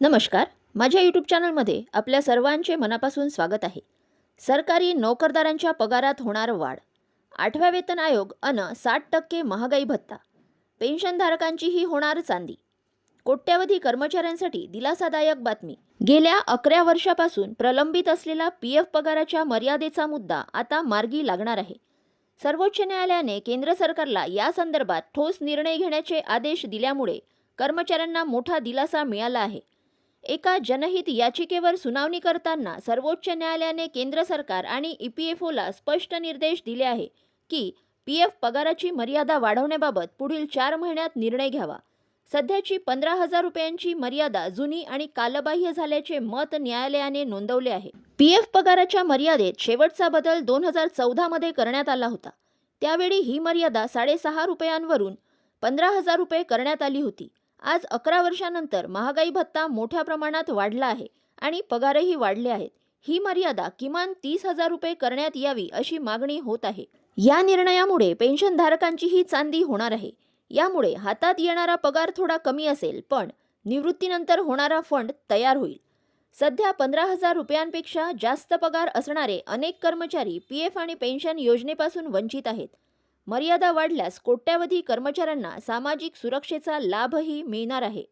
नमस्कार. माझ्या यूट्यूब चॅनलमध्ये आपल्या सर्वांचे मनापासून स्वागत आहे. सरकारी नोकरदारांच्या पगारात होणार वाढ. 8व्या वेतन आयोग अन 60% महागाई भत्ता. पेन्शनधारकांचीही होणार चांदी. कोट्यवधी कर्मचाऱ्यांसाठी दिलासादायक बातमी. गेल्या 11 वर्षापासून प्रलंबित असलेला पीएफ पगाराच्या मर्यादेचा मुद्दा आता मार्गी लागणार आहे. सर्वोच्च न्यायालयाने केंद्र सरकारला या संदर्भात ठोस निर्णय घेण्याचे आदेश दिल्यामुळे कर्मचाऱ्यांना मोठा दिलासा मिळाला आहे. एका जनहित याचिकेवर सुनावणी करताना सर्वोच्च न्यायालयाने केंद्र सरकार आणि ईपीएफओला स्पष्ट निर्देश दिले आहे की पीएफ पगाराची मर्यादा वाढवण्याबाबत पुढील 4 महिन्यात निर्णय घ्यावा. सध्याची 15,000 रुपयांची मर्यादा जुनी आणि कालबाह्य झाल्याचे मत न्यायालयाने नोंदवले आहे. पीएफ पगाराच्या मर्यादेत शेवटचा बदल 2014 मध्ये करण्यात आला होता. त्यावेळी ही मर्यादा 6.5 रुपयांवरून 15,000 रुपये करण्यात आली होती. आज 11 वर्षांनंतर महागाई भत्ता मोठ्या प्रमाणात वाढला आहे आणि पगारही वाढले आहेत. ही मर्यादा किमान 30,000 रुपये करण्यात यावी अशी मागणी होत आहे. या निर्णयामुळे पेन्शनधारकांचीही चांदी होणार आहे. यामुळे हातात येणारा पगार थोडा कमी असेल, पण निवृत्तीनंतर होणारा फंड तयार होईल. सध्या 15,000 रुपयांपेक्षा जास्त पगार असणारे अनेक कर्मचारी पीएफ आणि पेन्शन योजनेपासून वंचित आहेत. मर्यादा वाढल्यास कोट्यवधी कर्मचाऱ्यांना सामाजिक सुरक्षेचा लाभही मिळणार आहे.